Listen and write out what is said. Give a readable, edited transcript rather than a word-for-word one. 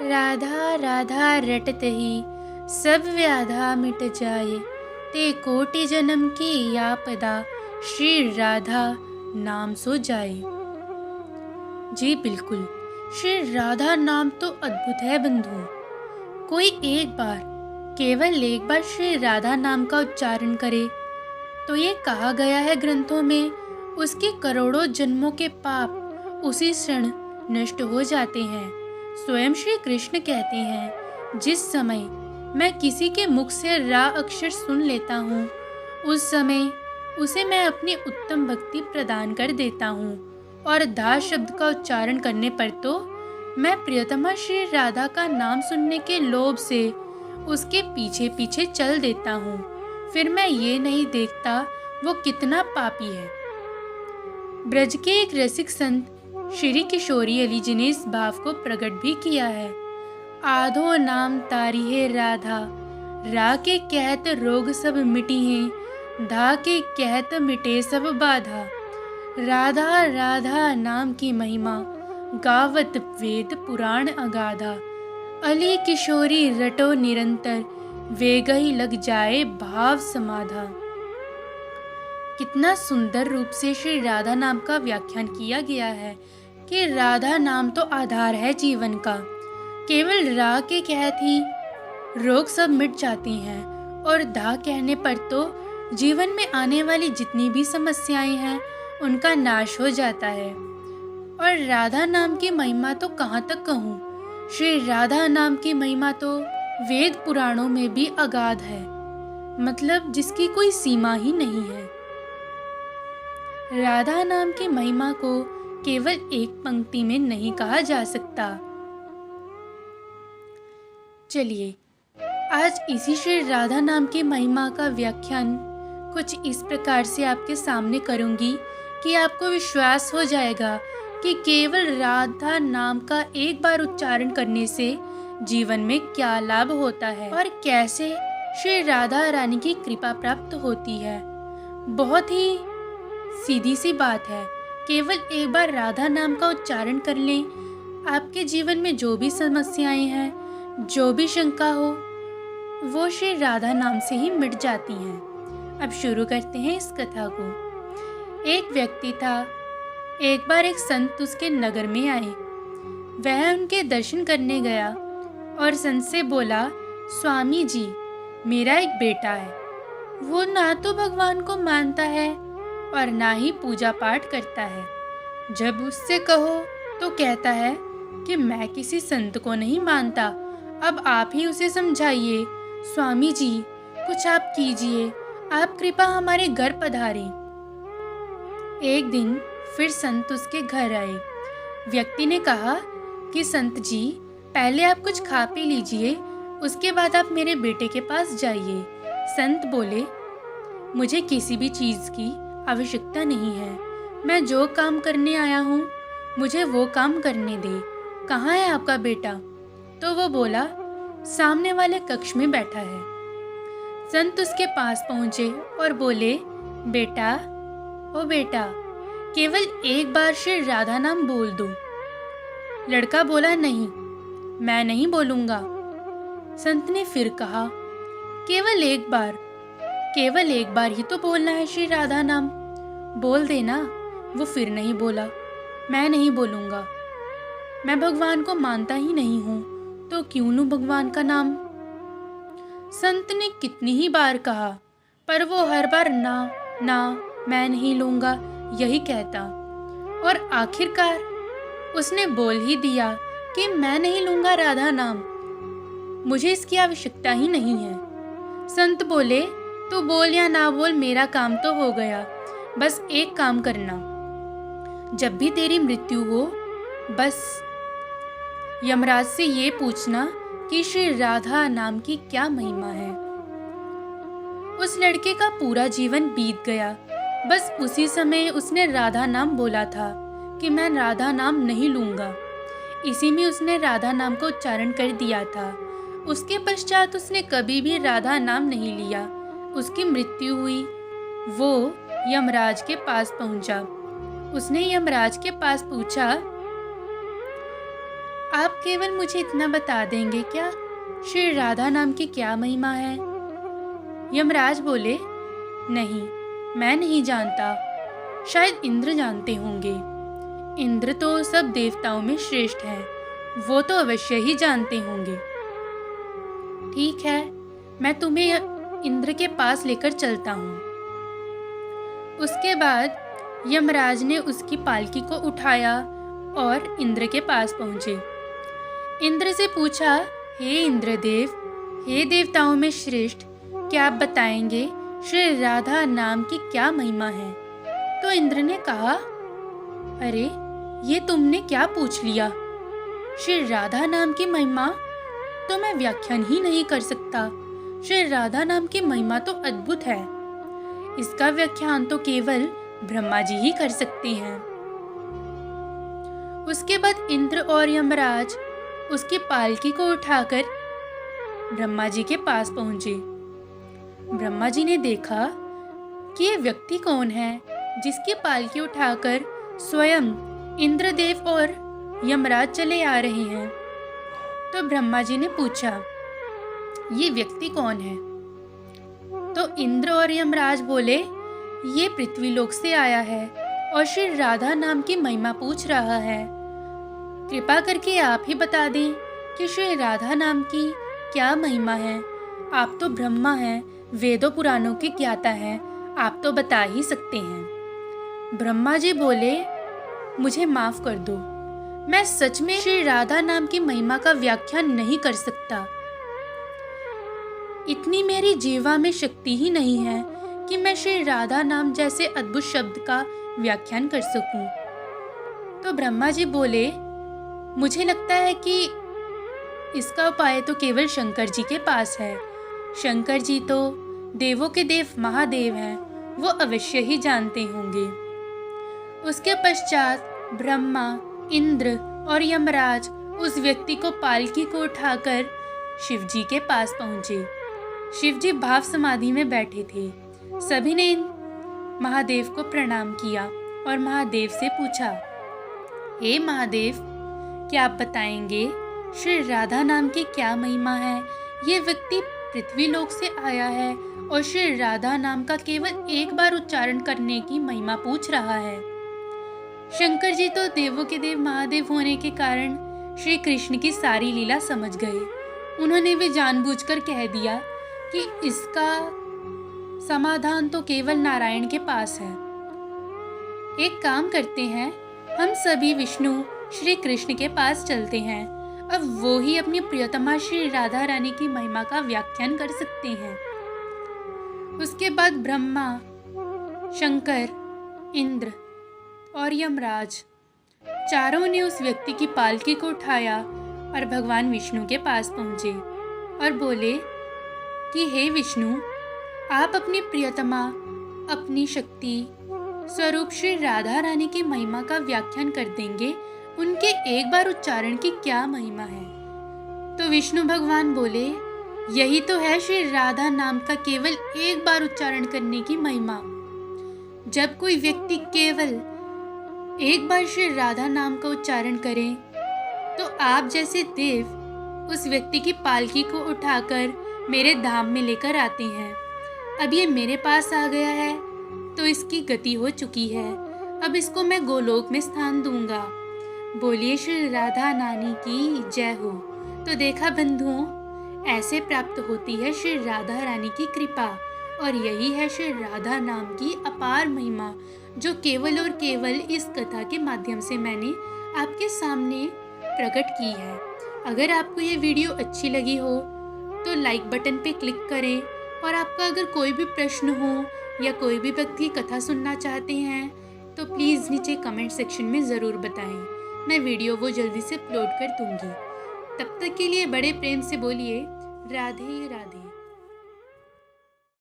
राधा राधा रटत ही सब व्याधा मिट जाए, ते कोटि जन्म की आपदा श्री राधा नाम सो जाए। जी बिल्कुल, श्री राधा नाम तो अद्भुत है बंधु। कोई एक बार, केवल एक बार श्री राधा नाम का उच्चारण करे तो ये कहा गया है ग्रंथों में, उसके करोड़ों जन्मों के पाप उसी क्षण नष्ट हो जाते हैं। स्वयं श्री कृष्ण कहते हैं, जिस समय मैं किसी के मुख से रा अक्षर सुन लेता हूँ, उस समय उसे मैं अपनी उत्तम भक्ति प्रदान कर देता हूँ, और धा शब्द का उच्चारण करने पर तो मैं प्रियतमा श्री राधा का नाम सुनने के लोभ से उसके पीछे पीछे चल देता हूँ। फिर मैं ये नहीं देखता वो कितना पापी है। ब्रज के एक रसिक संत श्री किशोरी अली जी ने इस भाव को प्रकट भी किया है। आधो नाम तारी है राधा, रा के कहत रोग सब मिटी हैं, धा के कहत मिटे सब बाधा। राधा राधा नाम की महिमा, गावत वेद पुराण अगाधा। अली किशोरी रटो निरंतर, वेगही लग जाए भाव समाधा। कितना सुंदर रूप से श्री राधा नाम का व्याख्यान किया गया है कि राधा नाम तो आधार है जीवन का। केवल रा के कहत ही रोग सब मिट जाती हैं, और धा कहने पर तो जीवन में आने वाली जितनी भी समस्याएं हैं उनका नाश हो जाता है। और राधा नाम की महिमा तो कहाँ तक कहूँ, श्री राधा नाम की महिमा तो वेद पुराणों में भी अगाध है, मतलब जिसकी कोई सीमा ही नहीं है। राधा नाम की महिमा को केवल एक पंक्ति में नहीं कहा जा सकता। चलिए, आज इसी श्री राधा नाम की महिमा का व्याख्यान कुछ इस प्रकार से आपके सामने करूंगी कि आपको विश्वास हो जाएगा कि केवल राधा नाम का एक बार उच्चारण करने से जीवन में क्या लाभ होता है और कैसे श्री राधा रानी की कृपा प्राप्त होती है। बहुत ही सीधी सी बात है, केवल एक बार राधा नाम का उच्चारण कर लें, आपके जीवन में जो भी समस्याएं हैं, जो भी शंका हो, वो श्री राधा नाम से ही मिट जाती हैं। अब शुरू करते हैं इस कथा को। एक व्यक्ति था, एक बार एक संत उसके नगर में आए। वह उनके दर्शन करने गया और संत से बोला, स्वामी जी, मेरा एक बेटा है, वो ना तो भगवान को मानता है और ना ही पूजा पाठ करता है। जब उससे कहो तो कहता है कि मैं किसी संत को नहीं मानता, अब आप ही उसे समझाइए। स्वामी जी, कुछ आप कीजिए, आप कृपा हमारे घर पधारें। एक दिन फिर संत उसके घर आए। व्यक्ति ने कहा कि संत जी, पहले आप कुछ खा पी लीजिए, उसके बाद आप मेरे बेटे के पास जाइए। संत बोले, मुझे किसी भी चीज़ की आवश्यकता नहीं है, मैं जो काम करने आया हूँ मुझे वो काम करने दे। कहाँ है आपका बेटा? तो वो बोला, सामने वाले कक्ष में बैठा है। संत उसके पास पहुँचे और बोले, बेटा, ओ बेटा, केवल एक बार श्री राधा नाम बोल दो। लड़का बोला, नहीं, मैं नहीं बोलूँगा। संत ने फिर कहा, केवल एक बार ही तो बोलना है श्री राधा नाम, बोल देना। वो फिर नहीं बोला, मैं नहीं बोलूँगा, मैं भगवान को मानता ही नहीं हूँ, तो क्यों लूँ भगवान का नाम। संत ने कितनी ही बार कहा, पर वो हर बार ना ना, मैं नहीं लूँगा यही कहता, और आखिरकार उसने बोल ही दिया कि मैं नहीं लूँगा राधा नाम, मुझे इसकी आवश्यकता ही नहीं है। संत बोले, तू बोल या ना बोल, मेरा काम तो हो गया। बस एक काम करना, जब भी तेरी मृत्यु हो, बस यमराज से ये पूछना कि श्री राधा नाम की क्या महिमा है। उस लड़के का पूरा जीवन बीत गया। बस उसी समय उसने राधा नाम बोला था कि मैं राधा नाम नहीं लूँगा। इसी में उसने राधा नाम को उच्चारण कर दिया था। उसके पश्चात उसने कभी भी राधा नाम नहीं लिया। उसकी मृत्यु हुई। वो यमराज के पास पहुंचा। उसने यमराज के पास पूछा, आप केवल मुझे इतना बता देंगे क्या, श्री राधा नाम की क्या महिमा है? यमराज बोले, नहीं, मैं नहीं जानता, शायद इंद्र जानते होंगे। इंद्र तो सब देवताओं में श्रेष्ठ हैं, वो तो अवश्य ही जानते होंगे। ठीक है, मैं तुम्हें इंद्र के पास लेकर चलता हूँ। उसके बाद यमराज ने उसकी पालकी को उठाया और इंद्र के पास पहुँचे। इंद्र से पूछा, हे इंद्रदेव, हे देवताओं में श्रेष्ठ, क्या आप बताएंगे श्री राधा नाम की क्या महिमा है? तो इंद्र ने कहा, अरे ये तुमने क्या पूछ लिया? श्री राधा नाम की महिमा तो मैं व्याख्यान ही नहीं कर सकता। श्री राधा नाम की महिमा तो अद्भुत है, इसका व्याख्यान तो केवल ब्रह्मा जी ही कर सकते हैं। उसके बाद इंद्र और यमराज उसकी पालकी को उठाकर ब्रह्मा जी के पास पहुंचे। ब्रह्मा जी ने देखा कि ये व्यक्ति कौन है जिसकी पालकी उठाकर स्वयं इंद्रदेव और यमराज चले आ रहे हैं। तो ब्रह्मा जी ने पूछा, ये व्यक्ति कौन है? तो इंद्र और यमराज बोले, ये पृथ्वीलोक से आया है और श्री राधा नाम की महिमा पूछ रहा है। कृपा करके आप ही बता दें कि श्री राधा नाम की क्या महिमा है। आप तो ब्रह्मा हैं, वेदों पुराणों के ज्ञाता हैं, आप तो बता ही सकते हैं। ब्रह्मा जी बोले, मुझे माफ कर दो, मैं सच में श्री राधा नाम की महिमा का व्याख्यान नहीं कर सकता। इतनी मेरी जीवा में शक्ति ही नहीं है कि मैं श्री राधा नाम जैसे अद्भुत शब्द का व्याख्यान कर सकूं। तो ब्रह्मा जी बोले, मुझे लगता है कि इसका उपाय तो केवल शंकर जी के पास है। शंकर जी तो देवों के देव महादेव हैं, वो अवश्य ही जानते होंगे। उसके पश्चात ब्रह्मा, इंद्र और यमराज उस व्यक्ति को पालकी को उठाकर शिव जी के पास पहुंचे। शिव जी भाव समाधि में बैठे थे। सभी ने महादेव को प्रणाम किया और महादेव से पूछा, हे महादेव, क्या आप बताएंगे श्री राधा नाम की क्या महिमा है? ये व्यक्ति पृथ्वीलोक से आया है और श्री राधा नाम का केवल एक बार उच्चारण करने की महिमा पूछ रहा है। शंकर जी तो देवों के देव महादेव होने के कारण श्री कृष्ण की सारी लीला समझ गए। उन्होंने भी जानबूझकर कह दिया कि इसका समाधान तो केवल नारायण के पास है। एक काम करते हैं, हम सभी विष्णु श्री कृष्ण के पास चलते हैं, अब वो ही अपनी प्रियतमा श्री राधा रानी की महिमा का व्याख्यान कर सकते हैं। उसके बाद ब्रह्मा, शंकर, इंद्र और यमराज चारों ने उस व्यक्ति की पालकी को उठाया और भगवान विष्णु के पास पहुंचे और बोले कि हे विष्णु, आप अपनी प्रियतमा, अपनी शक्ति स्वरूप श्री राधा रानी की महिमा का व्याख्यान कर देंगे, उनके एक बार उच्चारण की क्या महिमा है? तो विष्णु भगवान बोले, यही तो है श्री राधा नाम का केवल एक बार उच्चारण करने की महिमा। जब कोई व्यक्ति केवल एक बार श्री राधा नाम का उच्चारण करे तो आप जैसे देव उस व्यक्ति की पालकी को उठाकर मेरे धाम में लेकर आते हैं। अब ये मेरे पास आ गया है तो इसकी गति हो चुकी है, अब इसको मैं गोलोक में स्थान दूंगा। बोलिए श्री राधा नानी की जय हो। तो देखा बंधुओं, ऐसे प्राप्त होती है श्री राधा रानी की कृपा, और यही है श्री राधा नाम की अपार महिमा, जो केवल और केवल इस कथा के माध्यम से मैंने आपके सामने प्रकट की है। अगर आपको ये वीडियो अच्छी लगी हो तो लाइक बटन पे क्लिक करें, और आपका अगर कोई भी प्रश्न हो या कोई भी व्यक्ति कथा सुनना चाहते हैं तो प्लीज़ नीचे कमेंट सेक्शन में ज़रूर बताएं। मैं वीडियो वो जल्दी से अपलोड कर दूँगी। तब तक के लिए बड़े प्रेम से बोलिए राधे राधे।